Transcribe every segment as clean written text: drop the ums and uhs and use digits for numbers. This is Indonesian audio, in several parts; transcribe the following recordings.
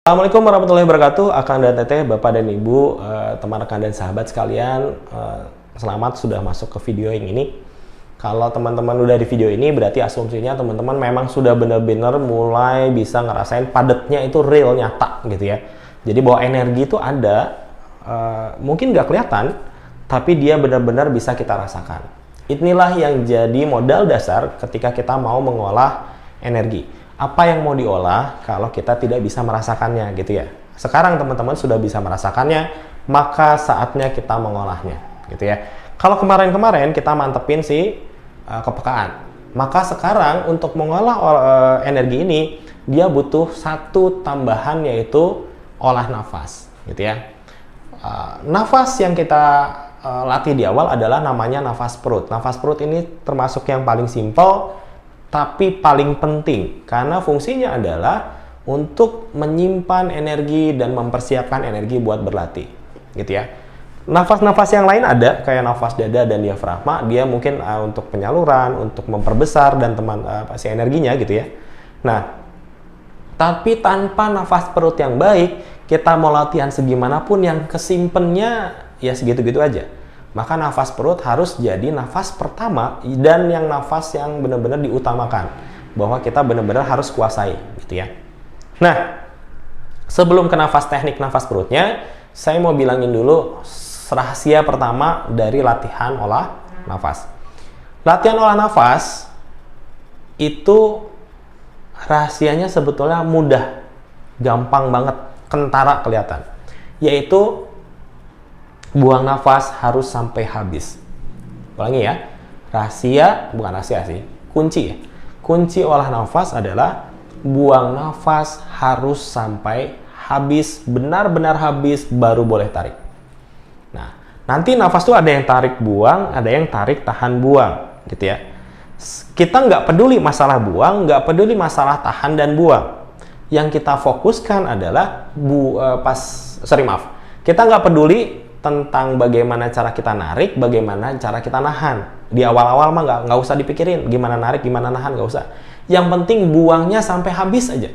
Assalamualaikum warahmatullahi wabarakatuh. Akang dan teteh, bapak dan ibu, teman rekan dan sahabat sekalian, selamat sudah masuk ke video yang ini. Kalau teman-teman udah di video ini, berarti asumsinya teman-teman memang sudah benar-benar mulai bisa ngerasain padatnya itu real, nyata gitu ya. Jadi bahwa energi itu ada, mungkin nggak kelihatan, tapi dia benar-benar bisa kita rasakan. Inilah yang jadi modal dasar ketika kita mau mengolah energi. Apa yang mau diolah kalau kita tidak bisa merasakannya gitu ya. Sekarang teman-teman sudah bisa merasakannya, maka saatnya kita mengolahnya gitu ya. Kalau kemarin-kemarin kita mantepin si kepekaan, maka sekarang untuk mengolah energi ini dia butuh satu tambahan, yaitu olah nafas gitu ya. Nafas yang kita latih di awal adalah namanya nafas perut. Nafas perut ini termasuk yang paling simpel tapi paling penting, karena fungsinya adalah untuk menyimpan energi dan mempersiapkan energi buat berlatih gitu ya. Nafas-nafas yang lain ada, kayak nafas dada dan diafragma, dia mungkin untuk penyaluran, untuk memperbesar dan si energinya gitu ya. Nah, tapi tanpa nafas perut yang baik, kita mau latihan segimanapun yang kesimpennya ya segitu-gitu aja. Maka nafas perut harus jadi nafas pertama dan yang nafas yang benar-benar diutamakan, bahwa kita benar-benar harus kuasai gitu ya. Nah, sebelum ke teknik nafas perutnya, saya mau bilangin dulu rahasia pertama dari latihan olah nafas. Latihan olah nafas itu rahasianya sebetulnya mudah, gampang banget, kentara kelihatan, yaitu buang nafas harus sampai habis. Ulangi ya, rahasia, bukan rahasia sih, kunci ya. Kunci olah nafas adalah buang nafas harus sampai habis, benar-benar habis, baru boleh tarik. Nah, nanti nafas tuh ada yang tarik buang, ada yang tarik tahan buang gitu ya. Kita nggak peduli masalah buang, nggak peduli masalah tahan dan buang. Yang kita fokuskan adalah kita nggak peduli tentang bagaimana cara kita narik, bagaimana cara kita nahan. Di awal-awal mah nggak usah dipikirin gimana narik, gimana nahan, nggak usah. Yang penting buangnya sampai habis aja.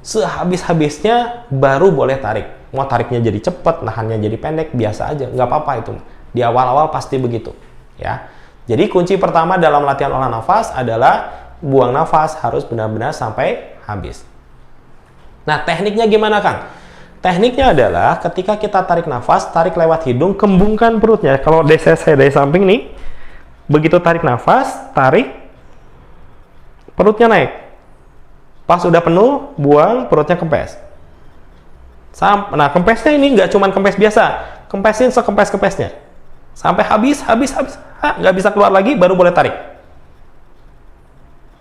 Sehabis-habisnya baru boleh tarik. Mau tariknya jadi cepat, nahannya jadi pendek, biasa aja, nggak apa-apa itu. Di awal-awal pasti begitu, ya. Jadi kunci pertama dalam latihan olah nafas adalah buang nafas harus benar-benar sampai habis. Nah, tekniknya gimana, Kang? Tekniknya adalah ketika kita tarik nafas, tarik lewat hidung, kembungkan perutnya. Kalau saya dari samping nih, begitu tarik nafas, tarik, perutnya naik. Pas udah penuh, buang, perutnya kempes. Nah, kempesnya ini nggak cuma kempes biasa, kempesin sekempes-kempesnya. Sampai habis. Nggak bisa keluar lagi, baru boleh tarik.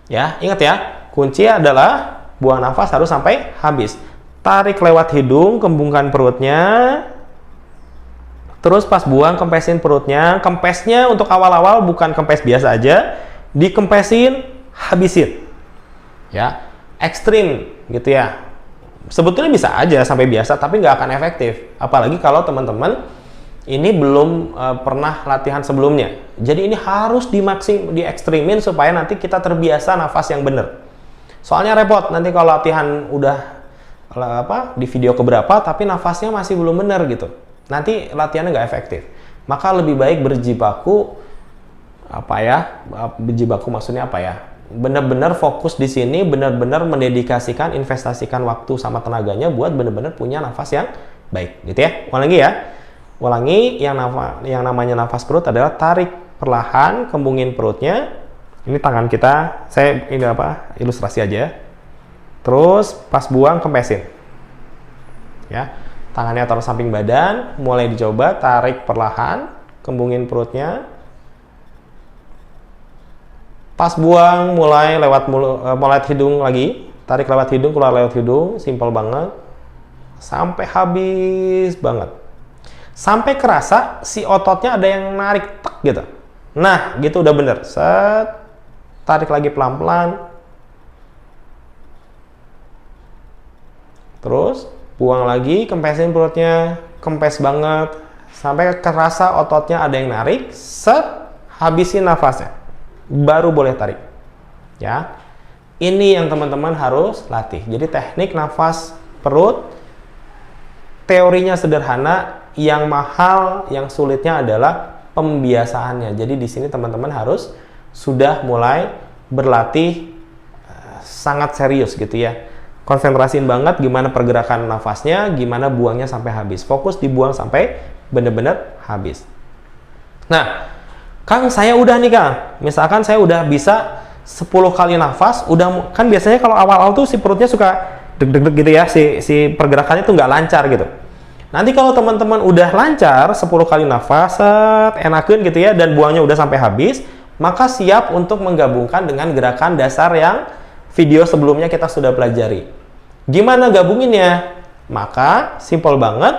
Ya, ingat ya, kunci adalah buang nafas harus sampai habis. Tarik lewat hidung, kembungkan perutnya, terus pas buang kempesin perutnya. Kempesnya untuk awal-awal bukan kempes biasa aja, dikempesin, habisin ya, ekstrim gitu ya. Sebetulnya bisa aja sampai biasa, tapi nggak akan efektif, apalagi kalau teman-teman ini belum pernah latihan sebelumnya. Jadi ini harus diekstrimin supaya nanti kita terbiasa nafas yang benar. Soalnya repot nanti kalau latihan udah di video keberapa tapi nafasnya masih belum benar gitu, nanti latihannya nggak efektif. Maka lebih baik berjibaku maksudnya apa ya, benar-benar fokus di sini, benar-benar mendedikasikan, investasikan waktu sama tenaganya buat benar-benar punya nafas yang baik gitu ya. Ulangi yang namanya nafas perut adalah tarik perlahan, kembungin perutnya. Ini tangan kita, saya ilustrasi aja. Terus pas buang kempesin. Ya. Tangannya taruh samping badan, mulai dicoba tarik perlahan, kembungin perutnya. Pas buang mulai lewat hidung lagi, tarik lewat hidung, keluar lewat hidung, simpel banget. Sampai habis banget. Sampai kerasa si ototnya ada yang narik tek gitu. Nah, gitu udah bener. Set. Tarik lagi pelan-pelan. Terus buang lagi, kempesin perutnya, kempes banget, sampai kerasa ototnya ada yang narik, set, habisin nafasnya, baru boleh tarik. Ya, ini yang teman-teman harus latih. Jadi teknik nafas perut. Teorinya sederhana, yang mahal, yang sulitnya adalah pembiasaannya. Jadi di sini teman-teman harus sudah mulai berlatih sangat serius gitu ya. Konsentrasiin banget gimana pergerakan nafasnya, gimana buangnya sampai habis. Fokus dibuang sampai benar-benar habis. Nah, Kang, saya udah nih Kang. Misalkan saya udah bisa 10 kali nafas, udah kan biasanya kalau awal-awal tuh si perutnya suka deg-deg gitu ya, si pergerakannya tuh nggak lancar gitu. Nanti kalau teman-teman udah lancar 10 kali nafas, enakeun gitu ya, dan buangnya udah sampai habis, maka siap untuk menggabungkan dengan gerakan dasar yang video sebelumnya kita sudah pelajari. Gimana gabunginnya? Maka simple banget.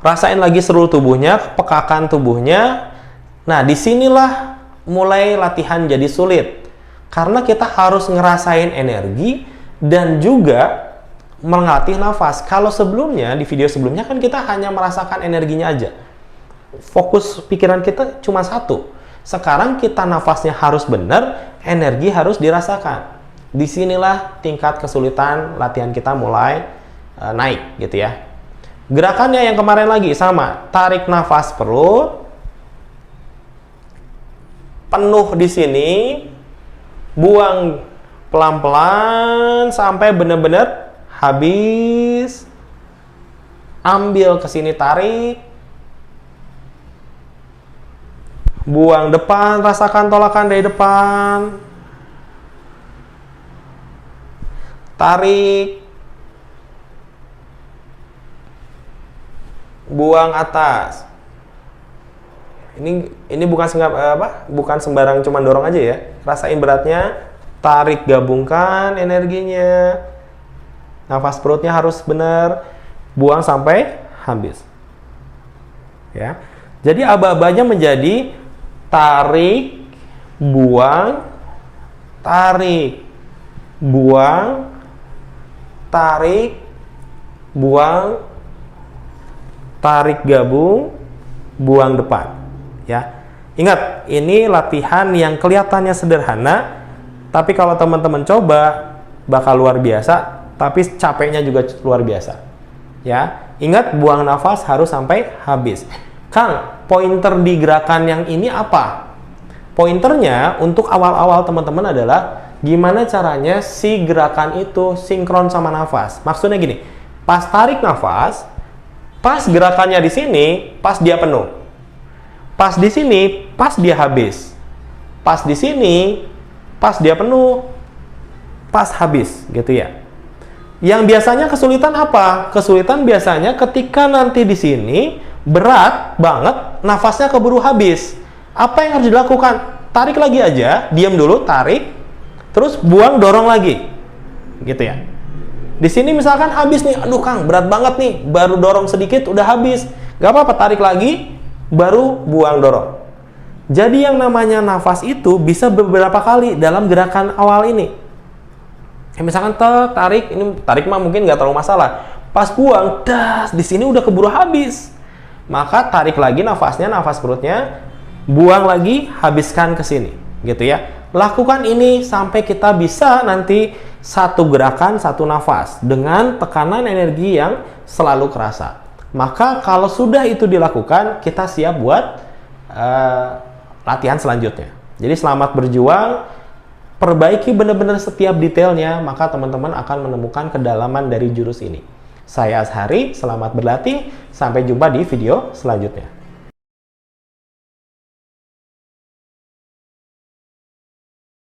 Rasain lagi seluruh tubuhnya, pekakan tubuhnya. Nah, disinilah mulai latihan jadi sulit. Karena kita harus ngerasain energi dan juga melatih nafas. Kalau sebelumnya, di video sebelumnya kan kita hanya merasakan energinya aja. Fokus pikiran kita cuma satu. Sekarang kita nafasnya harus benar, energi harus dirasakan. Disinilah tingkat kesulitan latihan kita mulai naik gitu ya. Gerakannya yang kemarin lagi sama, tarik nafas perut, penuh di sini, buang pelan-pelan sampai benar-benar habis. Ambil ke sini, tarik, buang depan, rasakan tolakan dari depan, tarik, buang atas. Ini bukan sembarang cuma dorong aja ya. Rasain beratnya, tarik, gabungkan energinya. Nafas perutnya harus benar, buang sampai habis. Ya. Jadi aba-abanya menjadi tarik, buang, tarik, buang, tarik, buang, tarik, gabung, buang depan. Ya. Ingat, ini latihan yang kelihatannya sederhana, tapi kalau teman-teman coba bakal luar biasa. Tapi capeknya juga luar biasa. Ya, ingat buang nafas harus sampai habis. Kang, pointer di gerakan yang ini apa? Pointernya untuk awal-awal teman-teman adalah gimana caranya si gerakan itu sinkron sama nafas. Maksudnya gini, pas tarik nafas, pas gerakannya di sini, pas dia penuh. Pas di sini, pas dia habis. Pas di sini, pas dia penuh, pas habis, gitu ya. Yang biasanya kesulitan apa? Kesulitan biasanya ketika nanti di sini berat banget, nafasnya keburu habis. Apa yang harus dilakukan? Tarik lagi aja, diam dulu, tarik, terus buang, dorong lagi, gitu ya. Di sini misalkan habis nih, aduh Kang, berat banget nih, baru dorong sedikit udah habis. Gak apa-apa, tarik lagi, baru buang, dorong. Jadi yang namanya nafas itu bisa beberapa kali dalam gerakan awal ini. Misalkan tarik, ini tarik mah mungkin nggak terlalu masalah. Pas buang, das, di sini udah keburu habis. Maka tarik lagi nafasnya, nafas perutnya, buang lagi, habiskan ke sini, gitu ya. Lakukan ini sampai kita bisa nanti satu gerakan, satu nafas dengan tekanan energi yang selalu kerasa. Maka kalau sudah itu dilakukan, kita siap buat latihan selanjutnya. Jadi selamat berjuang. Perbaiki benar-benar setiap detailnya, maka teman-teman akan menemukan kedalaman dari jurus ini. Saya Azhari, selamat berlatih, sampai jumpa di video selanjutnya.